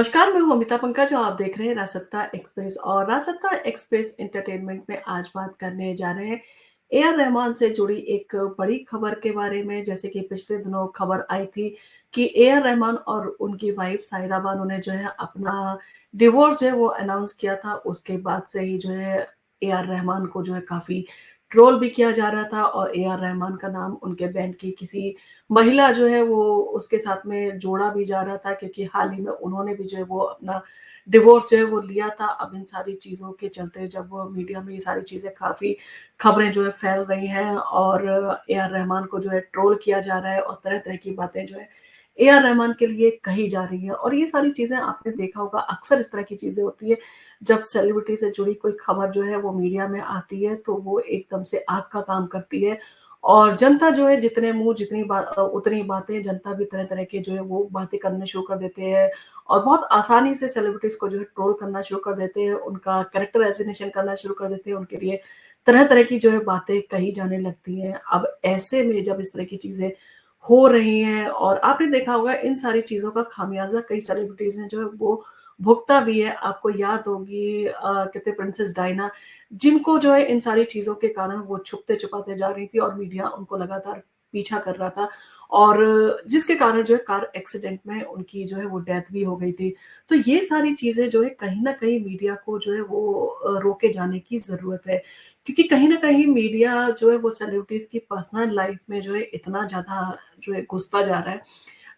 नमस्कार, मैं हूँ अमिता पंकज और आप देख रहे हैं रासत्ता एक्सप्रेस और रासत्ता एक्सप्रेस एंटरटेनमेंट में आज बात करने जा रहे हैं ए आर रहमान से जुड़ी एक बड़ी खबर के बारे में। जैसे कि पिछले दिनों खबर आई थी कि ए आर रहमान और उनकी वाइफ सायरा बानो ने जो है अपना डिवोर्स जो है वो अनाउंस किया था। उसके बाद से ही जो है ए आर रहमान को जो है काफ़ी ट्रोल भी किया जा रहा था और ए आर रहमान का नाम उनके बैंड की किसी महिला जो है वो उसके साथ में जोड़ा भी जा रहा था, क्योंकि हाल ही में उन्होंने भी जो है वो अपना डिवोर्स जो है वो लिया था। अब इन सारी चीज़ों के चलते जब वो मीडिया में ये सारी चीज़ें काफ़ी खबरें जो है फैल रही हैं और ए आर रहमान को जो है ट्रोल किया जा रहा है और तरह-तरह की बातें जो है ए आर रहमान के लिए कही जा रही हैं। और ये सारी चीज़ें आपने देखा होगा, अक्सर इस तरह की चीज़ें होती है जब सेलिब्रिटी से जुड़ी कोई खबर जो है वो मीडिया में आती है तो वो एकदम से आग का काम करती है और जनता जो है जितने मुँह जितनी उतनी बातें, जनता भी तरह-तरह के जो है वो बातें करने शुरू कर देते हैं और बहुत आसानी से सेलिब्रिटीज़ को जो है ट्रोल करना शुरू कर देते हैं, उनका कैरेक्टर असैसिनेशन करना शुरू कर देते हैं, उनके लिए तरह-तरह की जो है बातें कही जाने लगती हैं। अब ऐसे में जब इस तरह की चीज़ें हो रही हैं और आपने देखा होगा इन सारी चीज़ों का खामियाज़ा कई सेलिब्रिटीज़ हैं जो है वो भुगता भी है। आपको याद होगी कहते प्रिंसेस डायना, जिनको जो है इन सारी चीज़ों के कारण वो छुपते-छुपाते जा रही थी और मीडिया उनको लगातार पीछा कर रहा था और जिसके कारण जो है कार एक्सीडेंट में उनकी जो है वो डेथ भी हो गई थी। तो ये सारी चीज़ें जो है कहीं न कहीं मीडिया को जो है वो रोके जाने की ज़रूरत है। क्योंकि कहीं न कहीं मीडिया जो है वो सेलिब्रिटीज़ की पर्सनल लाइफ़ में जो है इतना ज़्यादा जो है घुसता जा रहा है,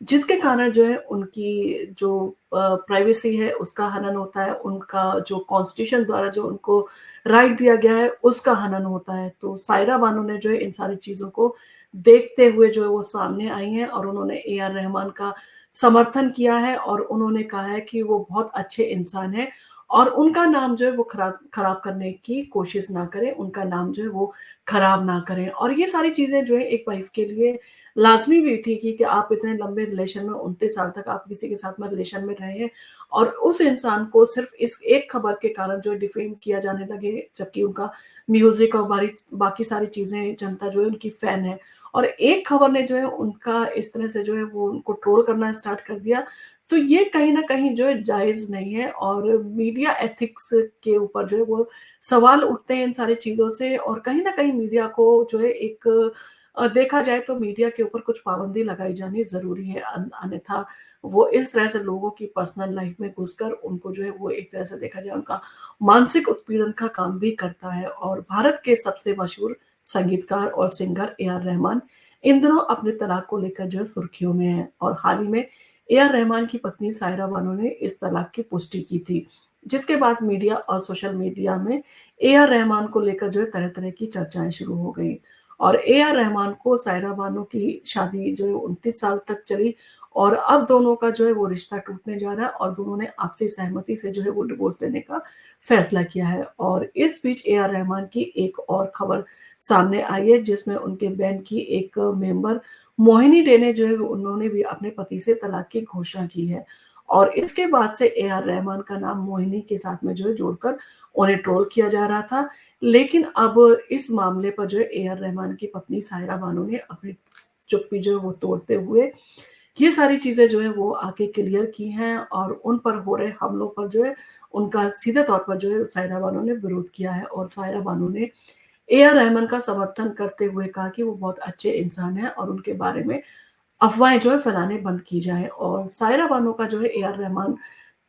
जिसके कारण जो है उनकी जो प्राइवेसी है उसका हनन होता है, उनका जो कॉन्स्टिट्यूशन द्वारा जो उनको राइट दिया गया है उसका हनन होता है। तो सायरा बानो ने जो है इन सारी चीज़ों को देखते हुए जो है वो सामने आई हैं और उन्होंने ए आर रहमान का समर्थन किया है और उन्होंने कहा है कि वो बहुत अच्छे इंसान हैं और उनका नाम जो है वो खराब खराब करने की कोशिश ना करें, उनका नाम जो है वो खराब ना करें। और ये सारी चीज़ें जो है एक वाइफ़ के लिए लाज़मी भी थी कि आप इतने लंबे रिलेशन में 29 साल तक आप किसी के साथ में रिलेशन में रहे हैं और उस इंसान को सिर्फ़ इस एक खबर के कारण जो है डिफ़ेम किया जाने लगे, जबकि उनका म्यूज़िक और बाकी सारी चीज़ें जनता जो है उनकी फ़ैन है। और एक खबर ने जो है उनका इस तरह से जो है वो उनको ट्रोल करना स्टार्ट कर दिया, तो ये कहीं न कहीं जो है जायज़ नहीं है और मीडिया एथिक्स के ऊपर जो है वो सवाल उठते हैं इन सारी चीज़ों से और कहीं न कहीं मीडिया को जो है एक देखा जाए तो मीडिया के ऊपर कुछ पाबंदी लगाई जानी ज़रूरी है। अन्यथा वो इस तरह से लोगों की पर्सनल लाइफ़ में घुसकर उनको जो है वो एक तरह से देखा जाए उनका मानसिक उत्पीड़न का काम भी करता है। और भारत के सबसे मशहूर संगीतकार और सिंगर ए आर रहमान इन दिनों अपने तलाक को लेकर जो है सुर्खियों में हैं और हाल ही में ए आर रहमान की पत्नी सायरा बानो ने इस तलाक की पुष्टि की थी, जिसके बाद मीडिया और सोशल मीडिया में ए आर रहमान को लेकर जो है तरह-तरह की चर्चाएँ शुरू हो गई। और ए आर रहमान को सायरा बानो की शादी जो है 29 साल तक चली और अब दोनों का जो है वो रिश्ता टूटने जा रहा है और दोनों ने आपसी सहमति से जो है वो डिवोर्स लेने का फैसला किया है। और इस बीच ए आर रहमान की एक और खबर सामने आई है जिसमें उनके बैंड की एक मेंबर मोहिनी डे ने जो है उन्होंने भी अपने पति से तलाक की घोषणा की है। और इसके बाद से ए आर रहमान का नाम मोहिनी के साथ में जो है जोड़कर उन्हें ट्रोल किया जा रहा था। लेकिन अब इस मामले पर जो है ए आर रहमान की पत्नी सायरा बानो ने अपनी चुप्पी जो है वो तोड़ते हुए ये सारी चीज़ें जो है वो आके क्लियर की हैं और उन पर हो रहे हमलों पर जो है उनका सीधे तौर पर जो है सायरा बानो ने विरोध किया है और सायरा बानो ने ए आर रहमान का समर्थन करते हुए कहा कि वो बहुत अच्छे इंसान हैं और उनके बारे में अफ़वाहें जो है फैलाने बंद की जाएँ। और सायरा बानो का जो है ए आर रहमान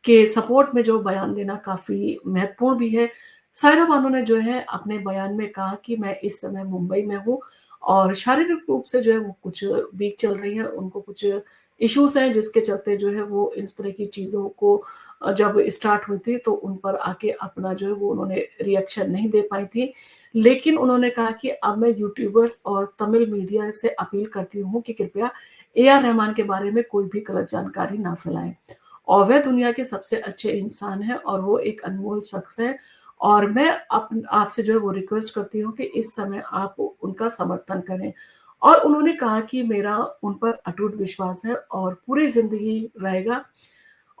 के सपोर्ट में जो बयान देना काफ़ी महत्वपूर्ण भी है। सायरा बानो ने जो है अपने बयान में कहा कि मैं इस समय मुंबई में हूँ और शारीरिक रूप से जो है वो कुछ वीक चल रही हैं, उनको कुछ इश्यूज़ हैं जिसके चलते जो है वो इस तरह की चीज़ों को जब स्टार्ट हुई थी तो उन पर आके अपना जो है वो उन्होंने रिएक्शन नहीं दे पाई थी। लेकिन उन्होंने कहा कि अब मैं यूट्यूबर्स और तमिल मीडिया से अपील करती हूँ कि कृपया ए आर रहमान के बारे में कोई भी गलत जानकारी ना फैलाएँ। और वह दुनिया के सबसे अच्छे इंसान हैं और वो एक अनमोल शख्स है और मैं आपसे जो है वो रिक्वेस्ट करती हूँ कि इस समय आप उनका समर्थन करें। और उन्होंने कहा कि मेरा उन पर अटूट विश्वास है और पूरी ज़िंदगी रहेगा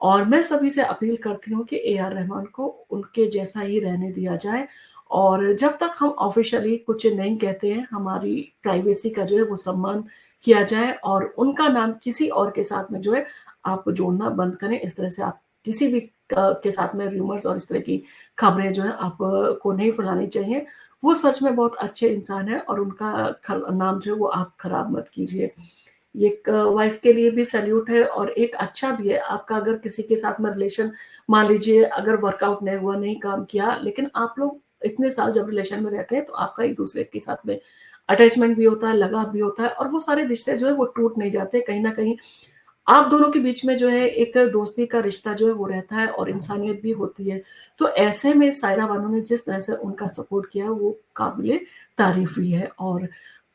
और मैं सभी से अपील करती हूँ कि ए आर रहमान को उनके जैसा ही रहने दिया जाए और जब तक हम ऑफ़िशियली कुछ नहीं कहते हैं, हमारी प्राइवेसी का जो है वो सम्मान किया जाए और उनका नाम किसी और के साथ में जो है आप जोड़ना बंद करें। इस तरह से आप किसी भी के साथ में रूमर्स और इस तरह की खबरें जो है आप को नहीं फैलानी चाहिए। वो सच में बहुत अच्छे इंसान हैं और उनका नाम जो है वो आप खराब मत कीजिए। ये एक वाइफ के लिए भी सैल्यूट है और एक अच्छा भी है, आपका अगर किसी के साथ में रिलेशन मान लीजिए अगर वर्कआउट नहीं हुआ, नहीं काम किया, लेकिन आप लोग इतने साल जब रिलेशन में रहते हैं तो आपका एक-दूसरे के साथ में अटैचमेंट भी होता है, लगाव भी होता है और वो सारे रिश्ते जो है वो टूट नहीं जाते। कहीं न कहीं आप दोनों के बीच में जो है एक दोस्ती का रिश्ता जो है वो रहता है और इंसानियत भी होती है। तो ऐसे में सायरा बानो ने जिस तरह से उनका सपोर्ट किया वो काबिले तारीफ़ भी है और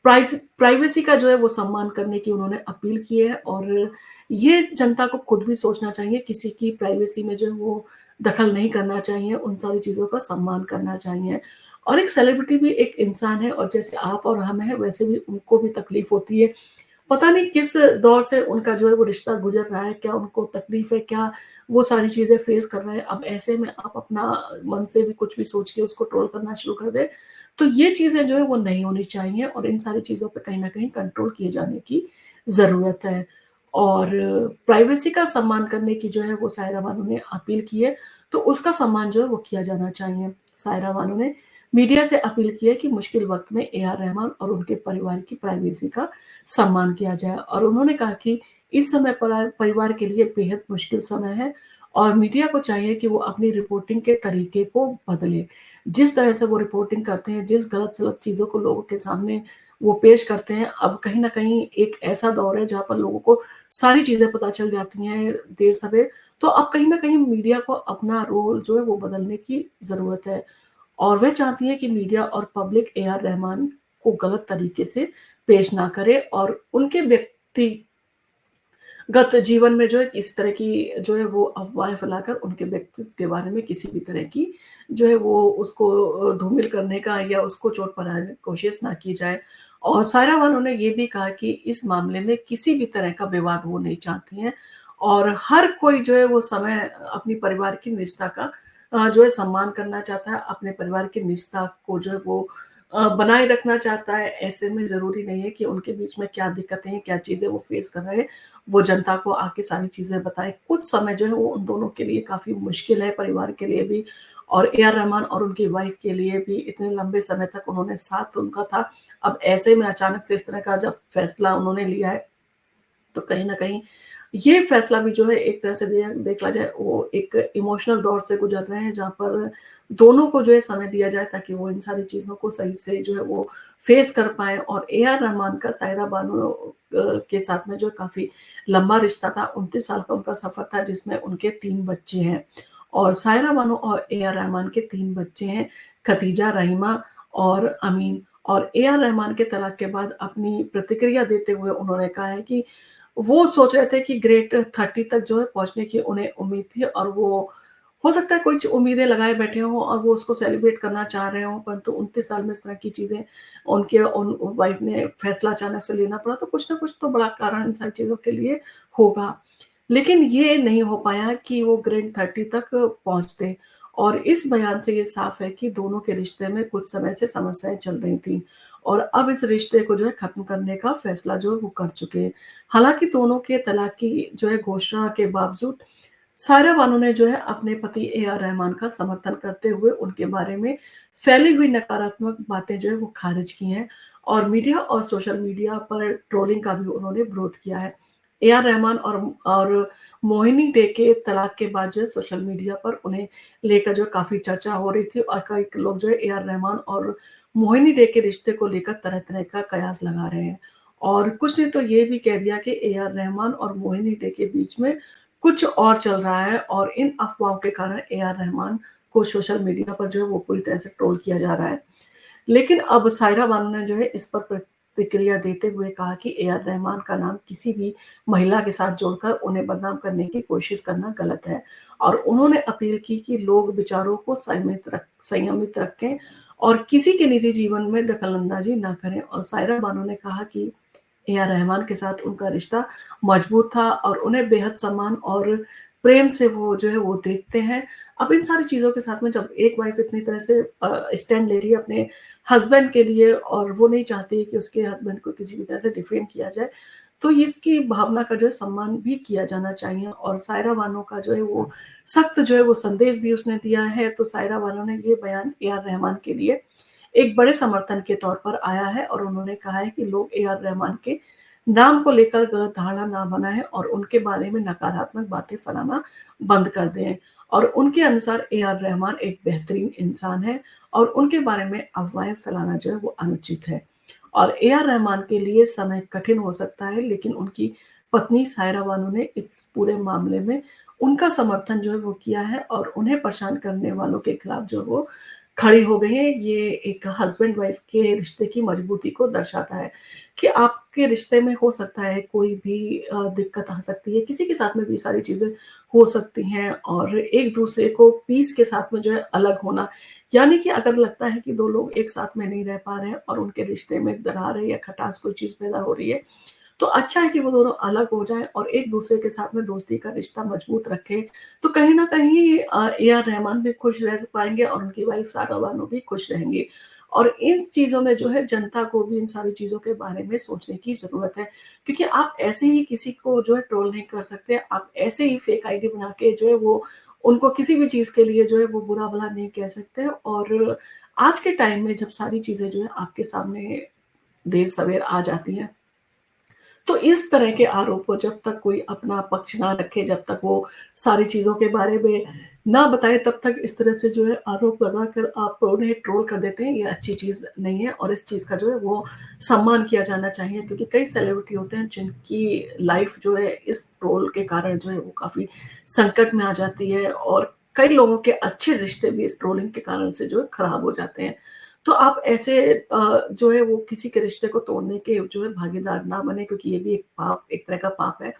प्राइवेसी का जो है वो सम्मान करने की उन्होंने अपील की है और ये जनता को खुद भी सोचना चाहिए, किसी की प्राइवेसी में जो है वो दखल नहीं करना चाहिए, उन सारी चीज़ों का सम्मान करना चाहिए। और एक सेलिब्रिटी भी एक इंसान है और जैसे आप और हम हैं वैसे भी उनको भी तकलीफ़ होती है। पता नहीं किस दौर से उनका जो है वो रिश्ता गुज़र रहा है, क्या उनको तकलीफ़ है, क्या वो सारी चीज़ें फ़ेस कर रहे हैं। अब ऐसे में आप अपना मन से भी कुछ भी सोच के उसको ट्रोल करना शुरू कर दें, तो ये चीज़ें जो है वो नहीं होनी चाहिए और इन सारी चीज़ों पे कहीं न कहीं कंट्रोल किए जाने की ज़रूरत है। और प्राइवेसी का सम्मान करने की जो है वो सायरा बानो ने अपील की है, तो उसका सम्मान जो है वो किया जाना चाहिए। सायरा बानो ने मीडिया से अपील की है कि मुश्किल वक़्त में ए आर रहमान और उनके परिवार की प्राइवेसी का सम्मान किया जाए और उन्होंने कहा कि इस समय परिवार के लिए बेहद मुश्किल समय है और मीडिया को चाहिए कि वो अपनी रिपोर्टिंग के तरीके को बदले। जिस तरह से वो रिपोर्टिंग करते हैं, जिस गलत-सलत चीज़ों को लोगों के सामने वो पेश करते हैं, अब कहीं न कहीं एक ऐसा दौर है जहाँ पर लोगों को सारी चीज़ें पता चल जाती हैं देर-सवेर, तो अब कहीं न कहीं मीडिया को अपना रोल जो है वो बदलने की ज़रूरत है। और वह चाहती हैं कि मीडिया और पब्लिक ए आर रहमान को गलत तरीके से पेश ना करे और उनके व्यक्तिगत जीवन में जो है इस तरह की जो है वो अफ़वाहें फैलाकर उनके व्यक्तित्व के बारे में किसी भी तरह की जो है वो उसको धूमिल करने का या उसको चोट पहुँचाने की कोशिश ना की जाए। और सायरा बानो ने ये भी कहा कि इस मामले में किसी भी तरह का विवाद वो नहीं चाहती हैं और हर कोई जो है वो समय अपनी परिवार की निजता का जो है सम्मान करना चाहता है, अपने परिवार की निजता को जो है वो बनाए रखना चाहता है। ऐसे में ज़रूरी नहीं है कि उनके बीच में क्या दिक्कतें हैं, क्या चीज़ें वो फ़ेस कर रहे हैं, वो जनता को आके सारी चीज़ें बताएँ। कुछ समय जो है वो उन दोनों के लिए काफ़ी मुश्किल है, परिवार के लिए भी और ए आर रहमान और उनकी वाइफ़ के लिए भी इतने लंबे समय तक उन्होंने साथ उनका था। अब ऐसे में अचानक से इस तरह का जब फैसला उन्होंने लिया है तो कहीं न कहीं ये फैसला भी जो है एक तरह से देखा जाए वो एक इमोशनल दौर से गुज़र रहे हैं जहाँ पर दोनों को जो है समय दिया जाए ताकि वो इन सारी चीज़ों को सही से जो है वो फ़ेस कर पाएँ और ए आर रहमान का सायरा बानो के साथ में जो है काफ़ी लंबा रिश्ता था, 29 साल का उनका सफ़र था जिसमें उनके 3 बच्चे हैं और सायरा बानो और ए आर रहमान के 3 बच्चे हैं, खतीजा, रहीमा और अमीन और ए आर रहमान के तलाक के बाद अपनी प्रतिक्रिया देते हुए उन्होंने कहा है कि वो सोच रहे थे कि ग्रेट 30 तक जो है पहुँचने की उन्हें उम्मीद थी और वो हो सकता है कुछ उम्मीदें लगाए बैठे हों और वो उसको सेलिब्रेट करना चाह रहे हों, परंतु 29 साल में इस तरह की चीज़ें उनके उन वाइफ ने फैसला अचानक से लेना पड़ा, तो कुछ ना कुछ तो बड़ा कारण इन सारी चीज़ों के लिए होगा। लेकिन ये नहीं हो पाया कि वो ग्रेड 30 तक पहुँचते और इस बयान से ये साफ है कि दोनों के रिश्ते में कुछ समय से समस्याएँ चल रही थी और अब इस रिश्ते को जो है खत्म करने का फैसला जो है वो कर चुके हैं। हालाँकि दोनों के तलाक की जो है घोषणा के बावजूद सायरा बानो ने जो है अपने पति ए आर रहमान का समर्थन करते हुए उनके बारे में फैली हुई नकारात्मक बातें जो है वो खारिज की हैं और मीडिया और सोशल मीडिया पर ट्रोलिंग का भी उन्होंने विरोध किया है। ए आर रहमान और मोहिनी डे के तलाक के बाद जो है सोशल मीडिया पर उन्हें लेकर जो है काफ़ी चर्चा हो रही थी और कई लोग जो है ए आर रहमान और मोहिनी डे के रिश्ते को लेकर तरह-तरह का कयास लगा रहे हैं। और कुछ ने तो ये भी कह दिया कि ए आर रहमान और मोहिनी डे के बीच में कुछ और चल रहा है और इन अफ़वाहों के कारण ए आर रहमान को सोशल मीडिया पर जो है वो पूरी तरह से ट्रोल किया जा रहा है। लेकिन अब सायरा बानो ने जो है इस पर प्रतिक्रिया देते हुए कहा कि ए आर रहमान का नाम किसी भी महिला के साथ जोड़कर उन्हें बदनाम करने की कोशिश करना गलत है और उन्होंने अपील की कि लोग विचारों को संयमित रखें और किसी के निजी जीवन में दखल-अंदाज़ी ना करें और सायरा बानो ने कहा कि ए आर रहमान के साथ उनका रिश्ता मजबूत था और उन्हें बेहद सम्मान और प्रेम से वो जो है वो देखते हैं। अब इन सारी चीज़ों के साथ में जब एक वाइफ़ इतनी तरह से स्टैंड ले रही है अपने हस्बैंड के लिए और वो नहीं चाहती कि उसके हस्बैंड को किसी भी तरह से डिफेम किया जाए, तो इसकी भावना का जो है सम्मान भी किया जाना चाहिए और सायरा बानो का जो है वो सख्त जो है वो संदेश भी उसने दिया है। तो सायरा बानो ने ये बयान ए आर रहमान के लिए एक बड़े समर्थन के तौर पर आया है और उन्होंने कहा है कि लोग ए आर रहमान के नाम को लेकर गलत धारणा ना बनाएँ और उनके बारे में नकारात्मक बातें फैलाना बंद कर दें। और उनके अनुसार ए आर रहमान एक बेहतरीन इंसान है और उनके बारे में अफ़वाहें फैलाना जो है वो अनुचित है। और ए आर रहमान के लिए समय कठिन हो सकता है, लेकिन उनकी पत्नी सायरा बानो ने इस पूरे मामले में उनका समर्थन जो है वो किया है और उन्हें परेशान करने वालों के खिलाफ जो है वो खड़ी हो गई हैं। ये एक हस्बैंड वाइफ के रिश्ते की मजबूती को दर्शाता है कि आपके रिश्ते में हो सकता है कोई भी दिक्कत आ सकती है, किसी के साथ में भी सारी चीज़ें हो सकती हैं और एक-दूसरे को पीस के साथ में जो है अलग होना, यानी कि अगर लगता है कि 2 लोग एक साथ में नहीं रह पा रहे हैं और उनके रिश्ते में दरार है या खटास कोई चीज़ पैदा हो रही है, तो अच्छा है कि वो दोनों अलग हो जाएँ और एक-दूसरे के साथ में दोस्ती का रिश्ता मजबूत रखें। तो कहीं न कहीं ए आर रहमान भी खुश रह पाएँगे और उनकी वाइफ सारा बानो भी खुश रहेंगी। और इन चीज़ों में जो है जनता को भी इन सारी चीज़ों के बारे में सोचने की ज़रूरत है, क्योंकि आप ऐसे ही किसी को जो है ट्रोल नहीं कर सकते, आप ऐसे ही फेक आईडी बना के जो है वो उनको किसी भी चीज़ के लिए जो है वो बुरा-भला नहीं कह सकते। और आज के टाइम में जब सारी चीज़ें जो है आपके सामने देर-सवेर आ जाती हैं, तो इस तरह के आरोप को जब तक कोई अपना पक्ष ना रखे, जब तक वो सारी चीज़ों के बारे में ना बताए, तब तक इस तरह से जो है आरोप लगाकर आप उन्हें ट्रोल कर देते हैं, ये अच्छी चीज़ नहीं है और इस चीज़ का जो है वो सम्मान किया जाना चाहिए, क्योंकि कई सेलिब्रिटी होते हैं जिनकी लाइफ़ जो है इस ट्रोल के कारण जो है वो काफ़ी संकट में आ जाती है और कई लोगों के अच्छे रिश्ते भी इस ट्रोलिंग के कारण से जो है खराब हो जाते हैं। तो आप ऐसे जो है वो किसी के रिश्ते को तोड़ने के जो है भागीदार ना बने, क्योंकि ये भी एक तरह का पाप है।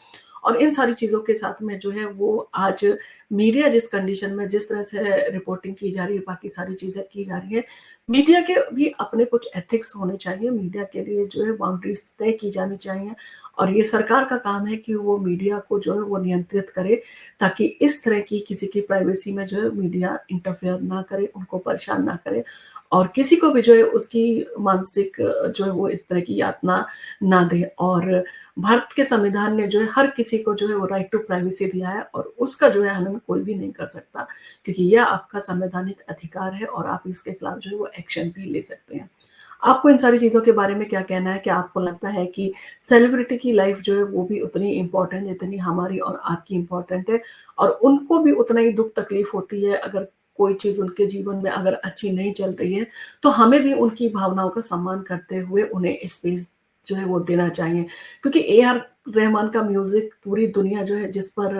और इन सारी चीज़ों के साथ में जो है वो आज मीडिया जिस कंडीशन में जिस तरह से रिपोर्टिंग की जा रही है, बाकी सारी चीज़ें की जा रही है, मीडिया के भी अपने कुछ एथिक्स होने चाहिए, मीडिया के लिए जो है बाउंड्रीज़ तय की जानी चाहिए और ये सरकार का काम है कि वो मीडिया को जो है वो नियंत्रित करे, ताकि इस तरह की किसी की प्राइवेसी में जो है मीडिया इंटरफेयर ना करे, उनको परेशान ना करे और किसी को भी जो है उसकी मानसिक जो है वो इस तरह की यातना ना दे। और भारत के संविधान ने जो है हर किसी को जो है वो राइट टू प्राइवेसी दिया है और उसका जो है हनन कोई भी नहीं कर सकता, क्योंकि यह आपका संवैधानिक अधिकार है और आप इसके खिलाफ जो है वो एक्शन भी ले सकते हैं। आपको इन सारी चीज़ों के बारे में क्या कहना है? क्या आपको लगता है कि सेलिब्रिटी की लाइफ़ जो है वो भी उतनी इम्पोर्टेंट है जितनी हमारी और आपकी इम्पोर्टेंट है और उनको भी उतना ही दुःख तकलीफ़ होती है अगर कोई चीज़ उनके जीवन में अगर अच्छी नहीं चल रही है, तो हमें भी उनकी भावनाओं का सम्मान करते हुए उन्हें स्पेस जो है वो देना चाहिए। क्योंकि ए आर रहमान का म्यूज़िक पूरी दुनिया जो है जिस पर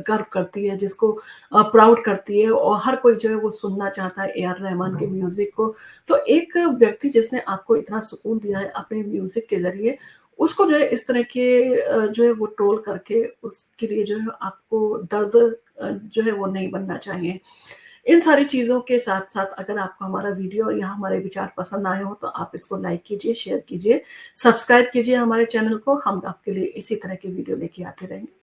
गर्व करती है, जिसको प्राउड करती है और हर कोई जो है वो सुनना चाहता है ए आर रहमान के म्यूज़िक को। तो एक व्यक्ति जिसने आपको इतना सुकून दिया है अपने म्यूज़िक के ज़रिए, उसको जो है इस तरह के जो है वो ट्रोल करके उसके लिए जो है आपको दर्द जो है वो नहीं बनना चाहिए। इन सारी चीज़ों के साथ-साथ अगर आपको हमारा वीडियो या हमारे विचार पसंद आए हों, तो आप इसको लाइक कीजिए, शेयर कीजिए, सब्सक्राइब कीजिए हमारे चैनल को। हम आपके लिए इसी तरह के वीडियो लेके आते रहेंगे।